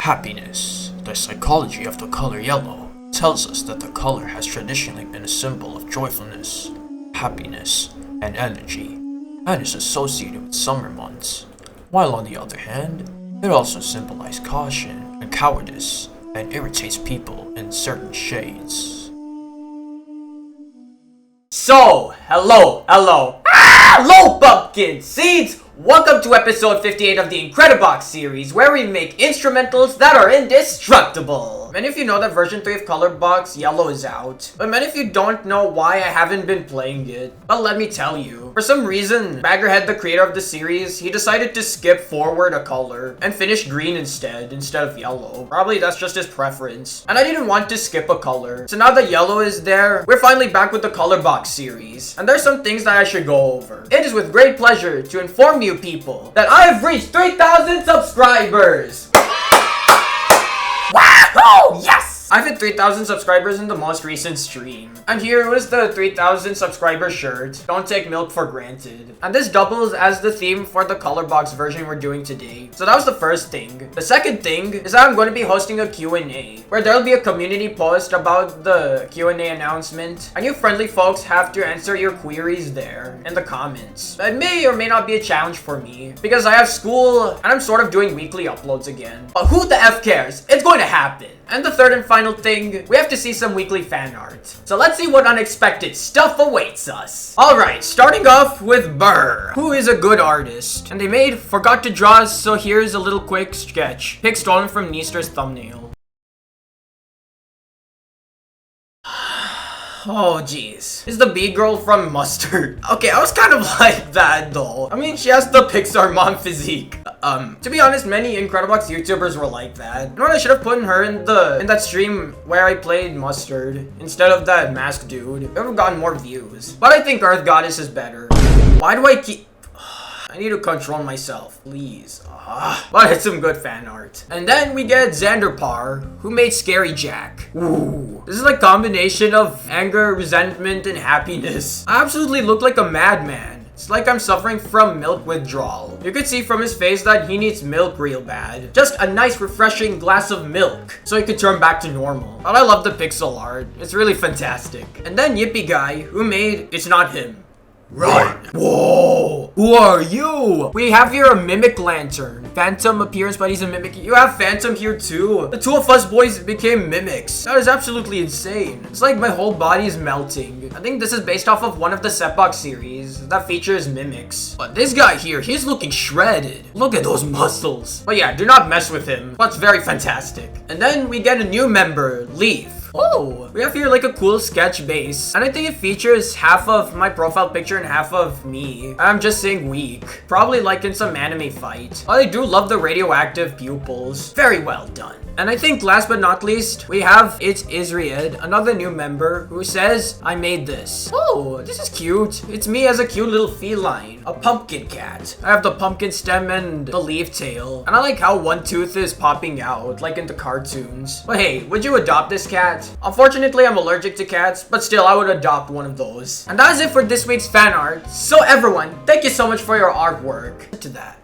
Happiness, the psychology of the color yellow, tells us that the color has traditionally been a symbol of joyfulness, happiness, and energy, and is associated with summer months, while on the other hand, it also symbolizes caution and cowardice, and irritates people in certain shades. So, hello, pumpkin seeds! Welcome to episode 58 of the Incredibox series, where we make instrumentals that are indestructible. Many of you know that version 3 of Colorbox Yellow is out, but many of you don't know why I haven't been playing it. But let me tell you, for some reason, Baggerhead, the creator of the series, he decided to skip forward a color and finish green instead of yellow. Probably that's just his preference. And I didn't want to skip a color. So now that yellow is there, we're finally back with the Colorbox series. And there's some things that I should go over. It is with great pleasure to inform you people that I have reached 3,000 subscribers! Wahoo! Yes! I've hit 3,000 subscribers in the most recent stream. And here was the 3,000 subscriber shirt. Don't take milk for granted. And this doubles as the theme for the Colorbox version we're doing today. So that was the first thing. The second thing is that I'm going to be hosting a Q&A, where there'll be a community post about the Q&A announcement. And you friendly folks have to answer your queries there in the comments. It may or may not be a challenge for me, because I have school and I'm sort of doing weekly uploads again. But who the F cares? It's going to happen. And the third and final thing, we have to see some weekly fan art. So let's see what unexpected stuff awaits us. Alright, starting off with Burr, who is a good artist. And they made Forgot to Draw, so here's a little quick sketch. Pic stolen from Neaster's thumbnail. Oh jeez. Is the B-girl from Mustard? Okay, I was kind of like that though. I mean, she has the Pixar mom physique. To be honest, many Incredibox YouTubers were like that. You know what, I should have put her in that stream where I played Mustard instead of that masked dude. It would have gotten more views. But I think Earth Goddess is better. Why do I keep... I need to control myself, please. But it's some good fan art. And then we get Xanderpar, who made Scary Jack. Ooh. This is like a combination of anger, resentment, and happiness. I absolutely look like a madman. It's like I'm suffering from milk withdrawal. You could see from his face that he needs milk real bad. Just a nice refreshing glass of milk so he could turn back to normal. But I love the pixel art. It's really fantastic. And then Yippee Guy, who made It's Not Him. Run! Whoa! Who are you? We have here a Mimic Lantern. Phantom appears, but he's a Mimic. You have Phantom here too. The two of us boys became mimics. That is absolutely insane. It's like my whole body is melting. I think this is based off of one of the Setbox series that features mimics. But this guy here, he's looking shredded. Look at those muscles. But yeah, do not mess with him. That's very fantastic. And then we get a new member, Leaf. Oh, we have here like a cool sketch base. And I think it features half of my profile picture and half of me. I'm just saying weak. Probably like in some anime fight. I do love the radioactive pupils. Very well done. And I think last but not least, we have It's Isried, another new member, who says, I made this. Oh, this is cute. It's me as a cute little feline. A pumpkin cat. I have the pumpkin stem and the leaf tail. And I like how one tooth is popping out, like in the cartoons. But hey, would you adopt this cat? Unfortunately, I'm allergic to cats, but still, I would adopt one of those. And that is it for this week's fan art. So everyone, thank you so much for your artwork. To that.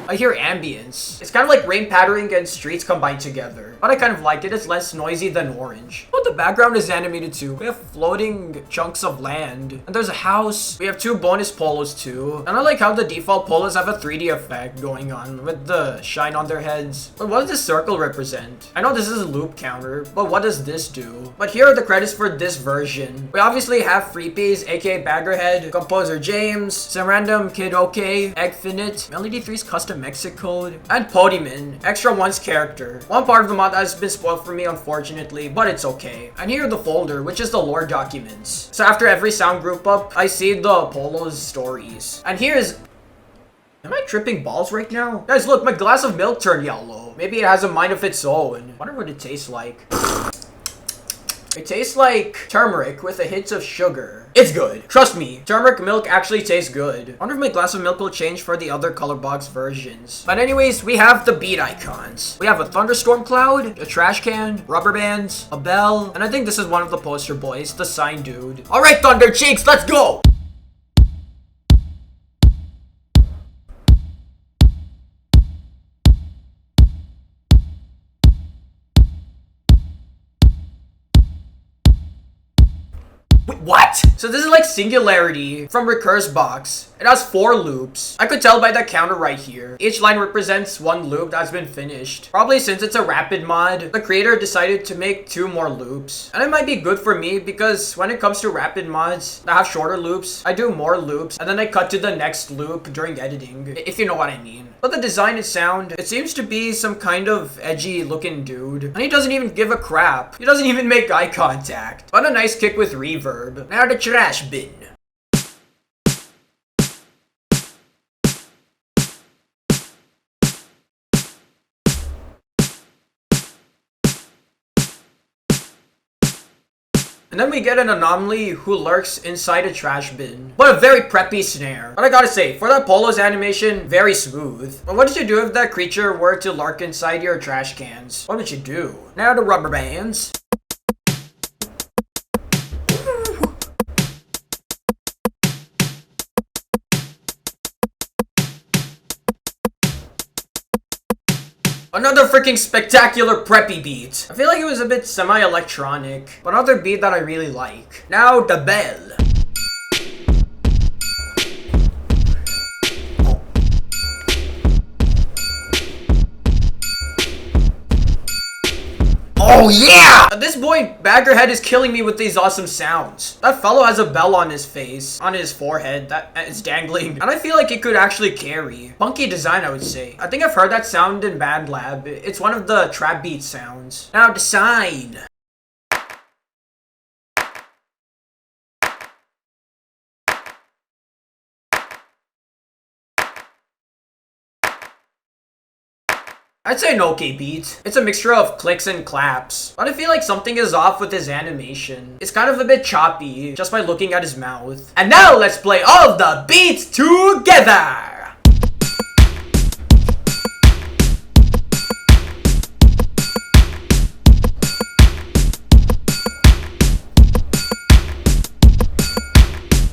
I hear ambience. It's kind of like rain pattering and streets combined together. But I kind of like it. It's less noisy than orange. But the background is animated too. We have floating chunks of land. And there's a house. We have two bonus polos too. And I like how the default polos have a 3D effect going on with the shine on their heads. But what does this circle represent? I know this is a loop counter, but what does this do? But here are the credits for this version. We obviously have Freepies, aka Baggerhead, Composer James, some random Kid OK, Eggfinite, Melody 3's custom exit code, and Podiman, Extra One's character. One part of the mod has been spoiled for me, unfortunately, but it's okay. And here the folder, which is the lore documents. So after every sound group up, I see the Polos stories. And here's... Am I tripping balls right now? Guys, look, my glass of milk turned yellow. Maybe it has a mind of its own. I wonder what it tastes like. It tastes like turmeric with a hint of sugar. It's good. Trust me, turmeric milk actually tastes good. I wonder if my glass of milk will change for the other Colorbox versions. But anyways, we have the beat icons. We have a thunderstorm cloud, a trash can, rubber bands, a bell, and I think this is one of the poster boys, the sign dude. Alright, Thunder Cheeks, let's go! What? So this is like Singularity from Incredibox. It has 4 loops. I could tell by the counter right here. Each line represents 1 loop that's been finished. Probably since it's a rapid mod, the creator decided to make 2 more loops. And it might be good for me because when it comes to rapid mods that have shorter loops, I do more loops and then I cut to the next loop during editing, if you know what I mean. But the design and sound, it seems to be some kind of edgy looking dude. And he doesn't even give a crap. He doesn't even make eye contact. But a nice kick with reverb. Now the trash bin. And then we get an anomaly who lurks inside a trash bin. But a very preppy snare. But I gotta say, for that Polos animation, very smooth. But what did you do if that creature were to lurk inside your trash cans? What would you do? Now the rubber bands. Another freaking spectacular preppy beat. I feel like it was a bit semi-electronic, but another beat that I really like. Now the bell. Oh yeah! At this point, Baggerhead is killing me with these awesome sounds. That fellow has a bell on his face, on his forehead, that is dangling. And I feel like it could actually carry. Funky design, I would say. I think I've heard that sound in Band Lab. It's one of the trap beat sounds. Now design. I'd say an okay beat. It's a mixture of clicks and claps, but I feel like something is off with his animation. It's kind of a bit choppy, just by looking at his mouth. And now let's play all of the beats together!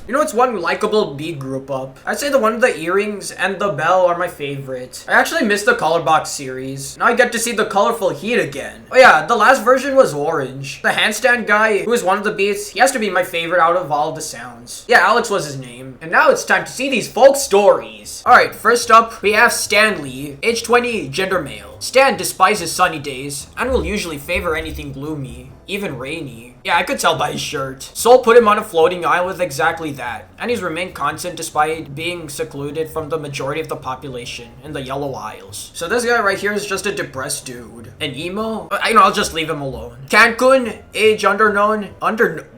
You know what's one likable beat group up? I'd say the one with the earrings and the bell are my favorite. I actually missed the Colorbox series. Now I get to see the colorful heat again. Oh yeah, the last version was orange. The handstand guy, who is one of the beats, he has to be my favorite out of all of the sounds. Yeah, Alex was his name. And now it's time to see these folk stories. Alright, first up, we have Stanley, age 20, gender male. Stan despises sunny days and will usually favor anything gloomy, even rainy. Yeah, I could tell by his shirt. Soul put him on a floating isle with exactly that, and he's remained constant despite being secluded from the majority of the population in the Yellow Isles. So this guy right here is just a depressed dude. An emo? I'll just leave him alone. Cancun, age unknown,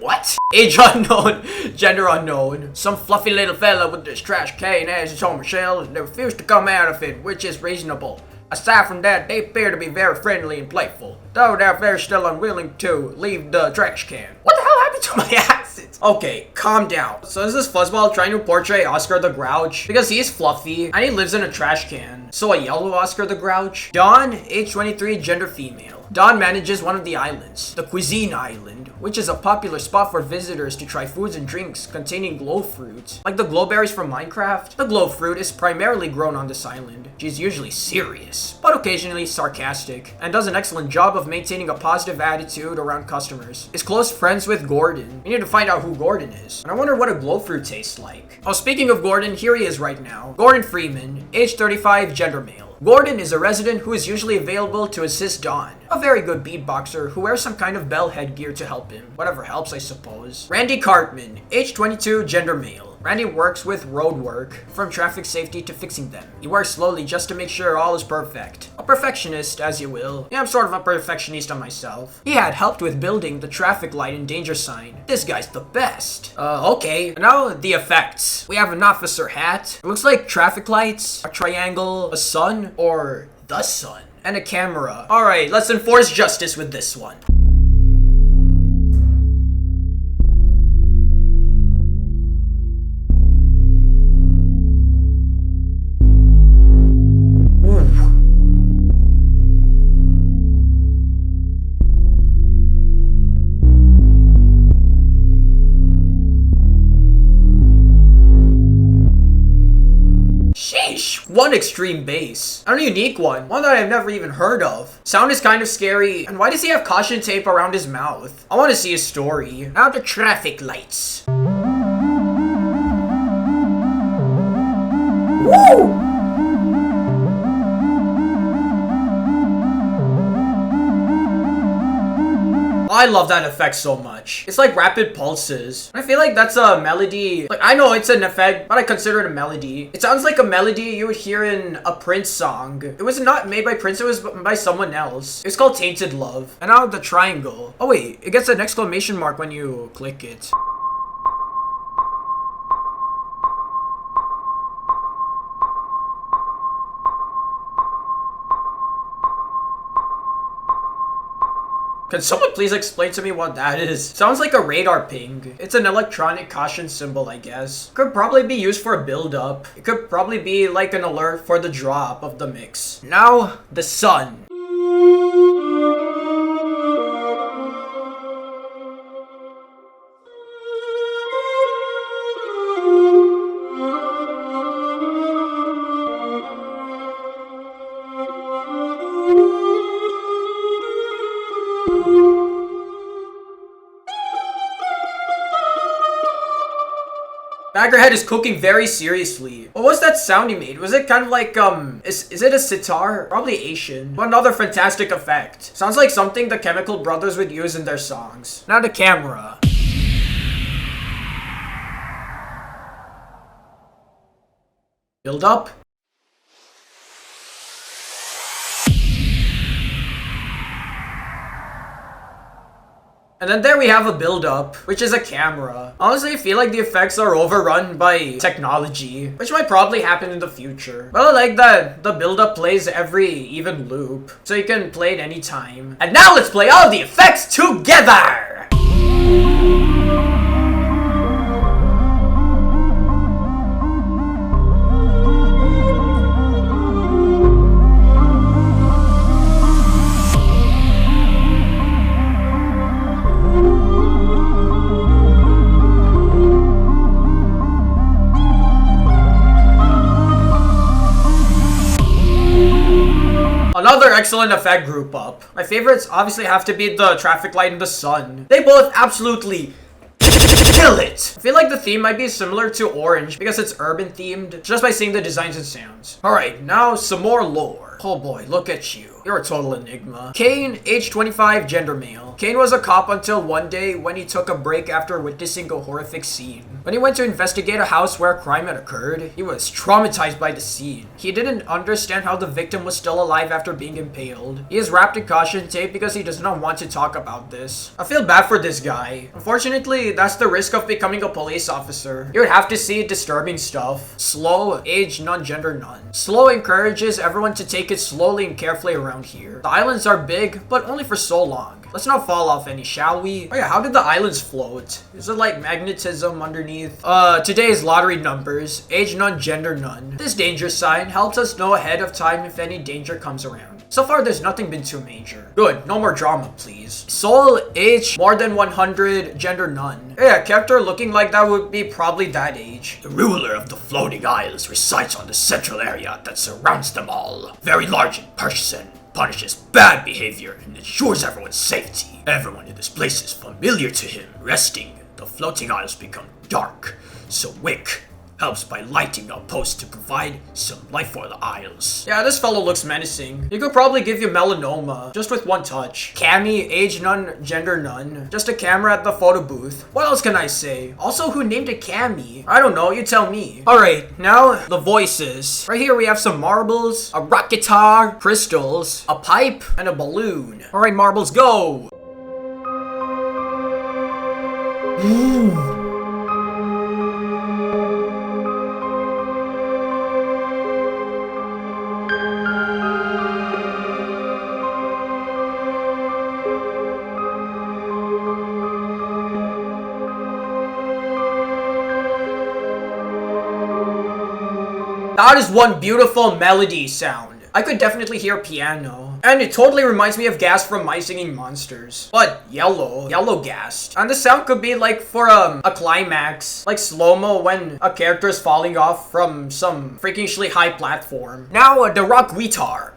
what? Age unknown, gender unknown. Some fluffy little fella with this trash can as his home shell and they refuse to come out of it, which is reasonable. Aside from that, they appear to be very friendly and playful, though they're still unwilling to leave the trash can. What the hell happened to my accent? Okay, calm down. So is this fuzzball trying to portray Oscar the Grouch? Because he's fluffy, and he lives in a trash can. So a yellow Oscar the Grouch? Dawn, age 23, gender female. Dawn manages one of the islands, the Cuisine Island, which is a popular spot for visitors to try foods and drinks containing glow fruit. Like the glowberries from Minecraft, the glow fruit is primarily grown on this island. She's usually serious, but occasionally sarcastic, and does an excellent job of maintaining a positive attitude around customers. Is close friends with Gordon. We need to find out who Gordon is. And I wonder what a glow fruit tastes like. Oh, speaking of Gordon, here he is right now. Gordon Freeman, age 35, gender male. Gordon is a resident who is usually available to assist Dawn, a very good beatboxer who wears some kind of bell headgear to help him. Whatever helps, I suppose. Randy Cartman, age 22, gender male. Randy works with road work, from traffic safety to fixing them. He works slowly just to make sure all is perfect. A perfectionist, as you will. Yeah, I'm sort of a perfectionista myself. He had helped with building the traffic light and danger sign. This guy's the best. Okay. Now, the effects. We have an officer hat. It looks like traffic lights, a triangle, a sun, or the sun, and a camera. Alright, let's enforce justice with this one. Sheesh. One extreme bass. And a unique one. One that I've never even heard of. Sound is kind of scary. And why does he have caution tape around his mouth? I want to see his story. Now the traffic lights. Woo! I love that effect so much. It's like rapid pulses. I feel like that's a melody. Like, I know it's an effect, but I consider it a melody. It sounds like a melody you would hear in a Prince song. It was not made by Prince, it was by someone else. It's called Tainted Love. And now the triangle. Oh wait, it gets an exclamation mark when you click it. Can someone please explain to me what that is? Sounds like a radar ping. It's an electronic caution symbol, I guess. Could probably be used for a build-up. It could probably be like an alert for the drop of the mix. Now, the sun. Baggerhead is cooking very seriously. What was that sound he made? Was it kind of like, is it a sitar? Probably Asian. But another fantastic effect. Sounds like something the Chemical Brothers would use in their songs. Now the camera. Build up. And then there we have a build-up, which is a camera. Honestly, I feel like the effects are overrun by technology, which might probably happen in the future. But I like that the build-up plays every even loop, so you can play it anytime. And now let's play all the effects together! Another excellent effect group up. My favorites obviously have to be the traffic light and the sun. They both absolutely kill it! I feel like the theme might be similar to Orange because it's urban themed, just by seeing the designs and sounds. Alright, now some more lore. Oh boy, look at you. You're a total enigma. Kane, age 25, gender male. Kane was a cop until one day when he took a break after witnessing a horrific scene. When he went to investigate a house where a crime had occurred, he was traumatized by the scene. He didn't understand how the victim was still alive after being impaled. He is wrapped in caution tape because he does not want to talk about this. I feel bad for this guy. Unfortunately, that's the risk of becoming a police officer. You would have to see disturbing stuff. Slow, age none, gender none. Slow encourages everyone to take it slowly and carefully around here. The islands are big, but only for so long. Let's not fall off any, shall we? Oh yeah, how did the islands float? Is it like magnetism underneath? Today's lottery numbers. Age none, gender none. This danger sign helps us know ahead of time if any danger comes around. So far, there's nothing been too major. Good, no more drama, please. Soul, age more than 100, gender none. Yeah, character looking like that would be probably that age. The ruler of the floating isles resides on the central area that surrounds them all. Very large in person, punishes bad behavior and ensures everyone's safety. Everyone in this place is familiar to him. Resting, the floating isles become dark, so Wick helps by lighting a post to provide some light for the isles. Yeah, this fellow looks menacing. He could probably give you melanoma, just with one touch. Cammy, age none, gender none. Just a camera at the photo booth. What else can I say? Also, who named it Cammy? I don't know, you tell me. Alright, now the voices. Right here we have some marbles, a rock guitar, crystals, a pipe, and a balloon. Alright, marbles, go! Ooh. That is one beautiful melody sound. I could definitely hear piano. And it totally reminds me of Gas from My Singing Monsters. But yellow Gas. And the sound could be like for a climax, like slow-mo when a character is falling off from some freakishly high platform. Now the rock guitar.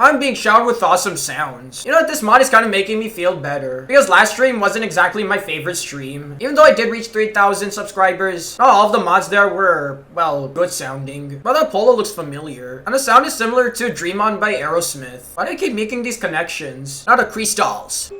I'm being showered with awesome sounds. You know what, this mod is kind of making me feel better. Because last stream wasn't exactly my favorite stream. Even though I did reach 3,000 subscribers, not all of the mods there were, well, good sounding. But that polo looks familiar. And the sound is similar to Dream On by Aerosmith. Why do I keep making these connections? Now the crystals.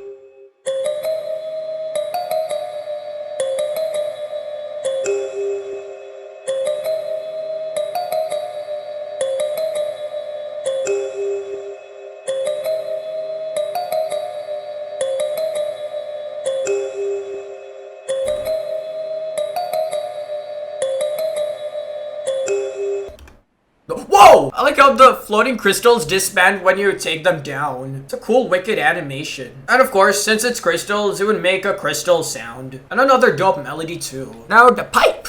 Whoa! I like how the floating crystals disband when you take them down. It's a cool, wicked animation. And of course, since it's crystals, it would make a crystal sound. And another dope melody too. Now the pipe!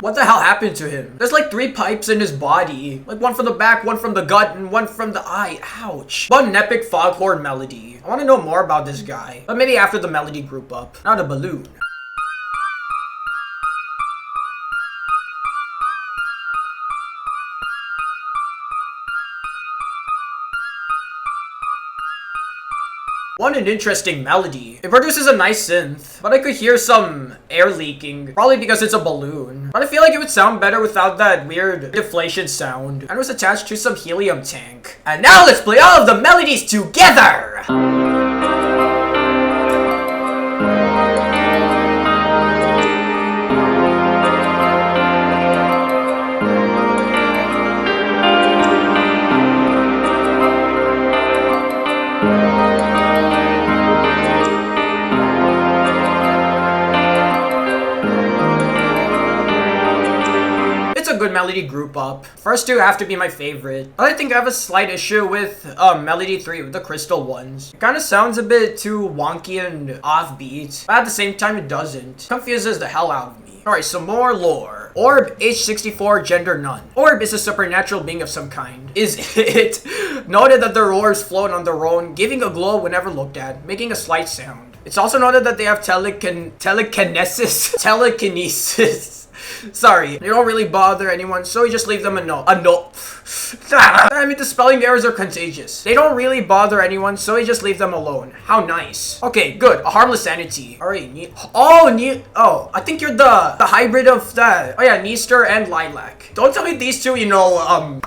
What the hell happened to him? There's like 3 pipes in his body. Like one from the back, one from the gut, and one from the eye. Ouch. What an epic foghorn melody. I want to know more about this guy. But maybe after the melody group up. Now the balloon. What an interesting melody. It produces a nice synth, but I could hear some air leaking, probably because it's a balloon. But I feel like it would sound better without that weird deflation sound. And it was attached to some helium tank. And now let's play all of the melodies together! Good melody group up. First 2 have to be my favorite. I think I have a slight issue with melody 3 with the crystal ones. It kind of sounds a bit too wonky and offbeat, but at the same time it doesn't. Confuses the hell out of me. Alright, some more lore. Orb, age 64, gender none. Orb is a supernatural being of some kind. Is it? Noted that their orbs float on their own, giving a glow whenever looked at, making a slight sound. It's also noted that they have telekinesis. Telekinesis. Sorry, they don't really bother anyone, so we just leave them a note. I mean, the spelling errors are contagious. They don't really bother anyone, so we just leave them alone. How nice. Okay, good. A harmless entity. Alright, oh, I think you're the hybrid of that. Oh yeah, Neaster and Lilac. Don't tell me these two, you know,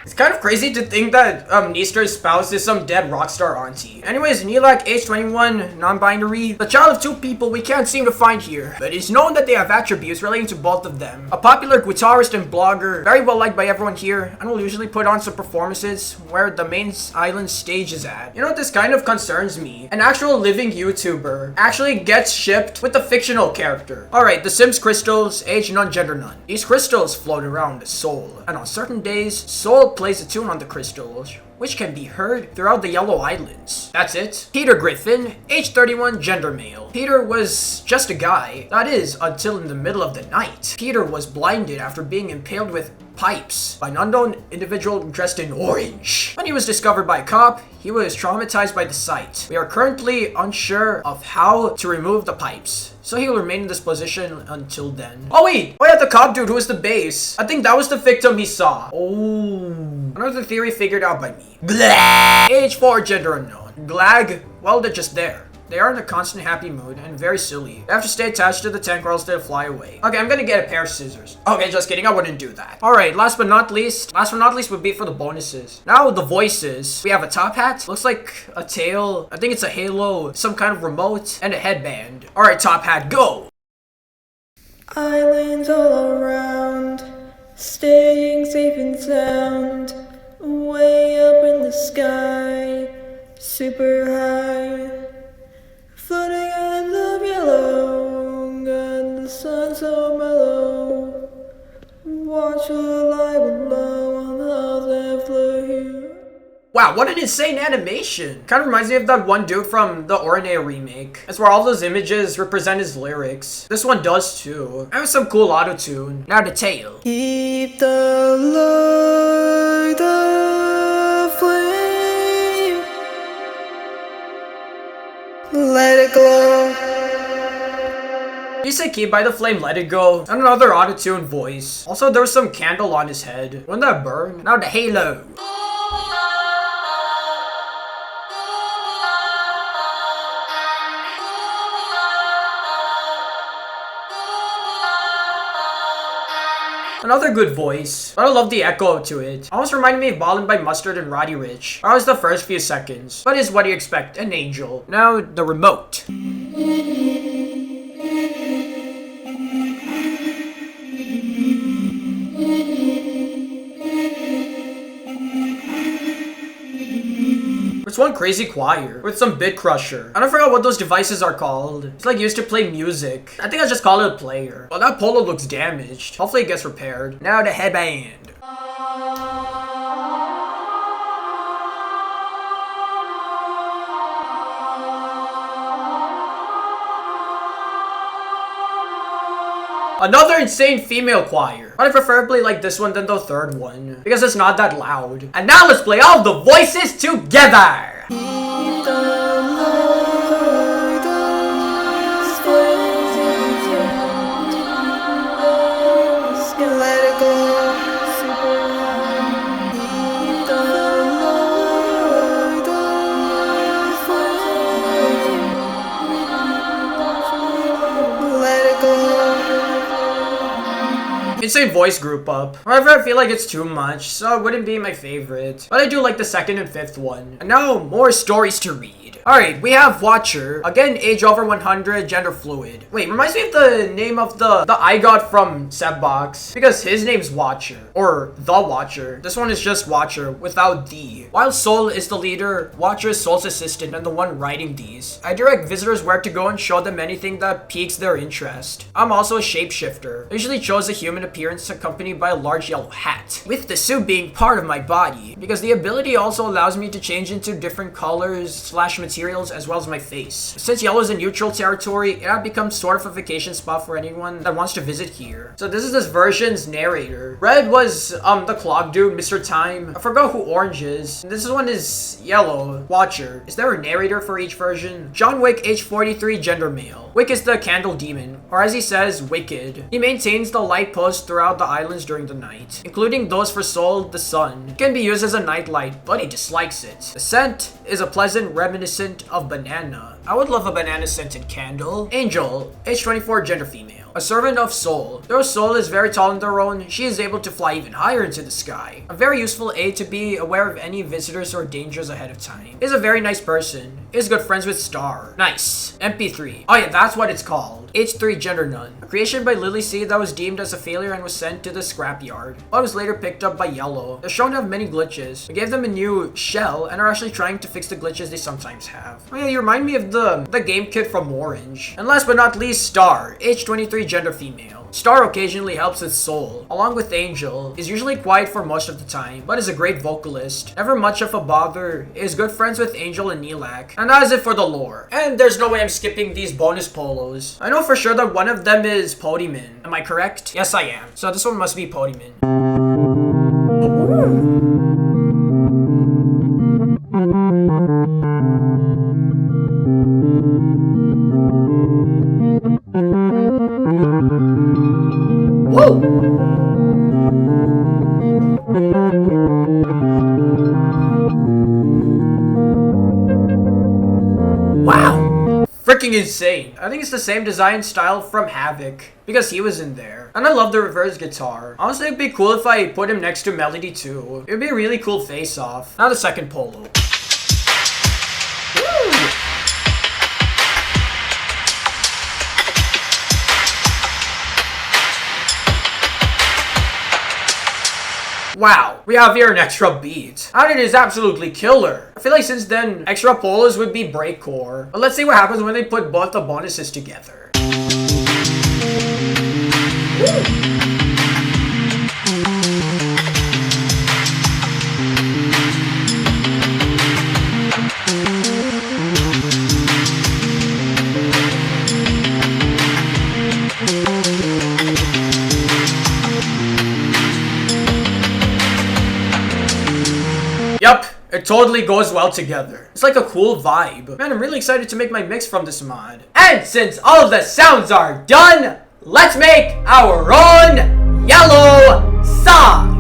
It's kind of crazy to think that Neaster's spouse is some dead rockstar auntie. Anyways, Nilak, age 21, non-binary, the child of 2 people we can't seem to find here, but it's known that they have attributes relating to both of them. A popular guitarist and blogger, very well liked by everyone here, and will usually put on some performances where the main island stage is at. You know what, this kind of concerns me. An actual living YouTuber actually gets shipped with a fictional character. Alright, the Sims crystals, age none, gender none. These crystals float around Seoul, and on certain days, Seoul plays a tune on the crystals, which can be heard throughout the Yellow Islands. That's it. Peter Griffin, age 31, gender male. Peter was just a guy. That is, until in the middle of the night. Peter was blinded after being impaled with pipes by an unknown individual dressed in orange. When he was discovered by a cop, he was traumatized by the sight. We are currently unsure of how to remove the pipes, so he will remain in this position until then. Oh wait! Oh yeah, the cop dude who was the base. I think that was the victim he saw. Oh. Another theory figured out by me. Glag. Age 4, gender unknown. Glag, well, they're just there. They are in a constant happy mood and very silly. They have to stay attached to the tank or else they'll fly away. Okay, I'm gonna get a pair of scissors. Okay, just kidding, I wouldn't do that. Alright, last but not least would be for the bonuses. Now the voices. We have a top hat, looks like a tail. I think it's a halo, some kind of remote, and a headband. Alright, top hat, go! Islands all around, staying safe and sound, way up in the sky, super high, floating in love yellow, got the sun so mellow, watch the light below on the house that flew here. Wow, what an insane animation! Kind of reminds me of that one dude from the Orne remake. That's where all those images represent his lyrics. This one does too. And with some cool auto-tune. Now the tail. Keep the light, the flame, let it glow. He said keep by the flame, let it go. And another auto-tune voice. Also, there was some candle on his head. Wouldn't that burn? Now the halo. Another good voice, but I love the echo to it. Almost reminded me of Ballin' by Mustard and Roddy Ricch. That was the first few seconds, but is what do you expect, an angel. Now, the remote. It's one crazy choir with some bit crusher. I don't forget what those devices are called. It's like used to play music. I think I just call it a player. Well, that polo looks damaged. Hopefully it gets repaired. Now the headband. Another insane female choir. But I preferably like this one than the third one, because it's not that loud. And now let's play all the voices together! Insane voice group up. However, I feel like it's too much, so it wouldn't be my favorite. But I do like the second and fifth one. And now, more stories to read. Alright, we have Watcher. Again, age over 100, gender fluid. Wait, reminds me of the name of the I got from Sebbox. Because his name's Watcher. Or The Watcher. This one is just Watcher, without the. While Soul is the leader, Watcher is Soul's assistant and the one writing these. I direct visitors where to go and show them anything that piques their interest. I'm also a shapeshifter. I usually chose a human appearance accompanied by a large yellow hat, with the suit being part of my body, because the ability also allows me to change into different colors / materials as well as my face. Since yellow is a neutral territory, it had become sort of a vacation spot for anyone that wants to visit here. So this is this version's narrator. Red was the clock dude, Mr. Time. I forgot who orange is. And this one is yellow, Watcher. Is there a narrator for each version? John Wick, age 43, gender male. Wick is the candle demon, or as he says, wicked. He maintains the light post throughout the islands during the night, including those for Soul, the sun. It can be used as a nightlight, but he dislikes it. The scent is a pleasant reminiscent of banana. I would love a banana scented candle. Angel, age 24, gender female. A servant of Soul. Though Soul is very tall on their own, she is able to fly even higher into the sky. A very useful aid to be aware of any visitors or dangers ahead of time. Is a very nice person. Is good friends with Star. Nice. MP3. Oh yeah, that's what it's called. Age 3, gender none. A creation by Lily C that was deemed as a failure and was sent to the scrapyard, but was later picked up by Yellow. They're shown to have many glitches. We gave them a new shell and are actually trying to fix the glitches they sometimes have. Oh yeah, you remind me of the game kit from Orange. And last but not least, Star. Age 23, gender female. Star occasionally helps with Soul, along with Angel. Is usually quiet for most of the time, but is a great vocalist. Never much of a bother. Is good friends with Angel and Nilak. And that is it for the lore. And there's no way I'm skipping these bonus polos. I know for sure that one of them is Podiman. Am I correct? Yes, I am. So this one must be Podiman. Wow! Freaking insane. I think it's the same design style from Havoc, because he was in there. And I love the reverse guitar. Honestly, it'd be cool if I put him next to Melody too. It would be a really cool face-off. Now the second polo. Woo! Wow, we have here an extra beat. And it is absolutely killer. I feel like since then, extra polos would be breakcore. But let's see what happens when they put both the bonuses together. Woo! Yup, it totally goes well together. It's like a cool vibe. Man, I'm really excited to make my mix from this mod. And since all of the sounds are done, let's make our own yellow song.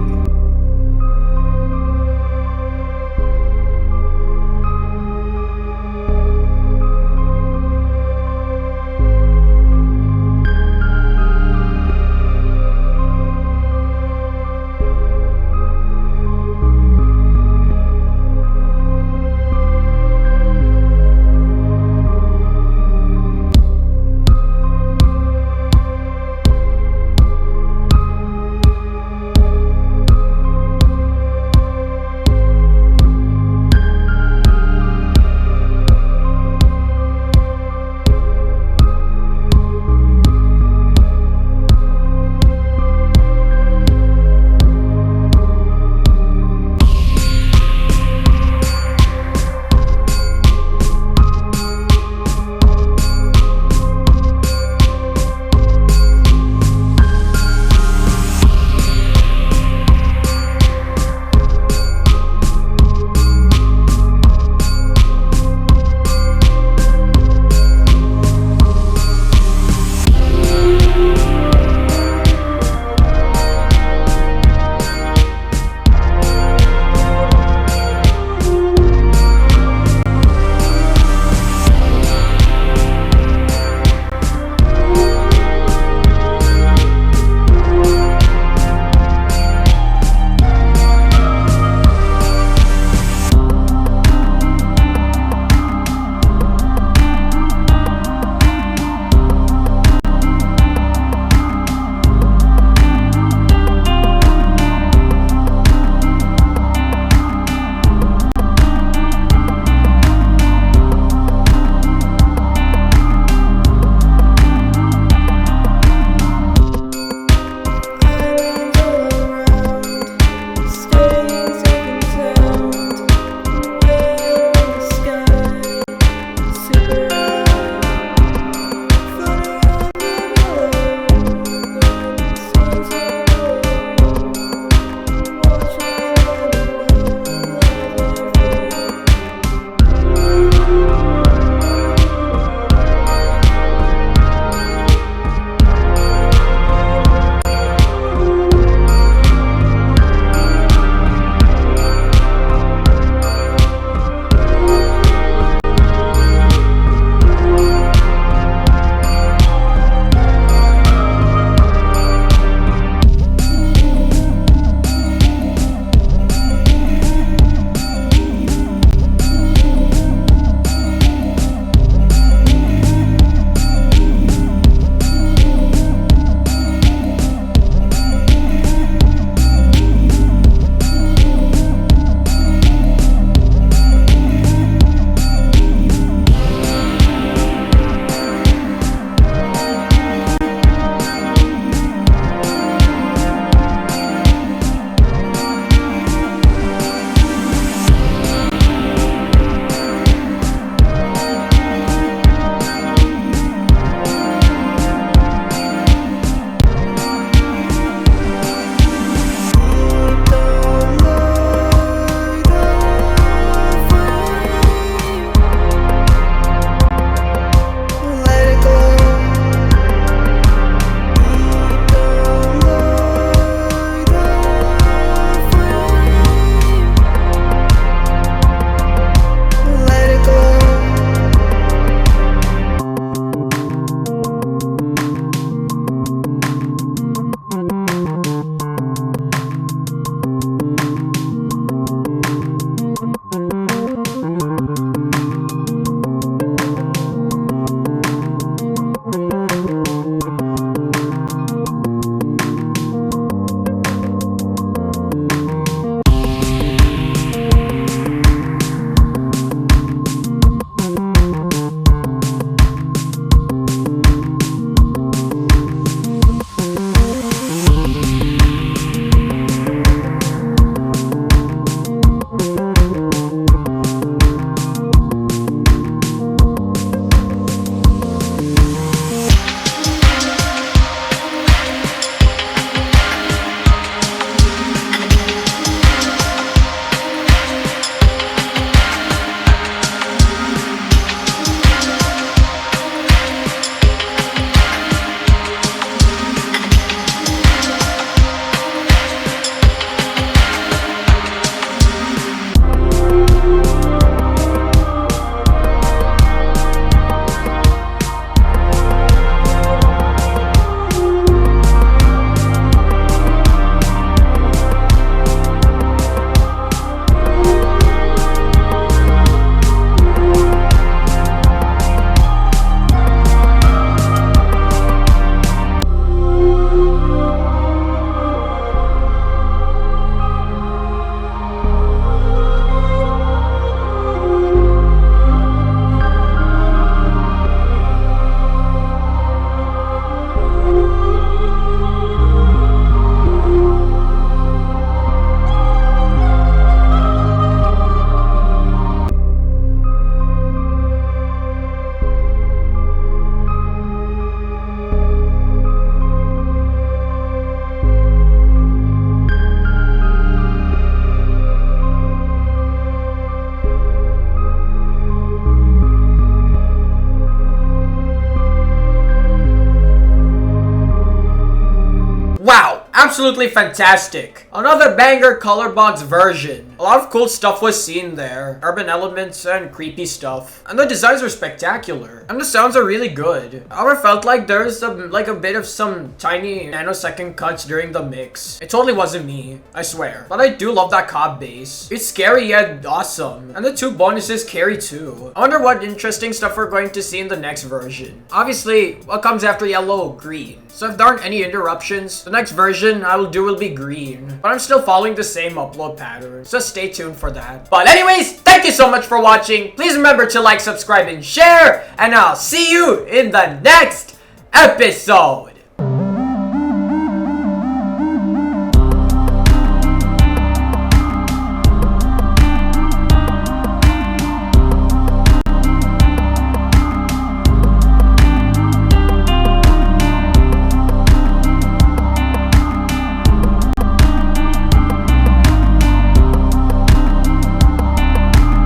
absolutely fantastic. Another banger Colorbox version. A lot of cool stuff was seen there. Urban elements and creepy stuff. And the designs are spectacular. And the sounds are really good. However, felt like there's a bit of some tiny nanosecond cuts during the mix. It totally wasn't me, I swear. But I do love that cop bass. It's scary yet awesome. And the two bonuses carry too. I wonder what interesting stuff we're going to see in the next version. Obviously, what comes after yellow? Green. So if there aren't any interruptions, the next version I will do will be green. But I'm still following the same upload pattern, so stay tuned for that. But anyways, thank you so much for watching. Please remember to like, subscribe, and share. And I'll see you in the next episode.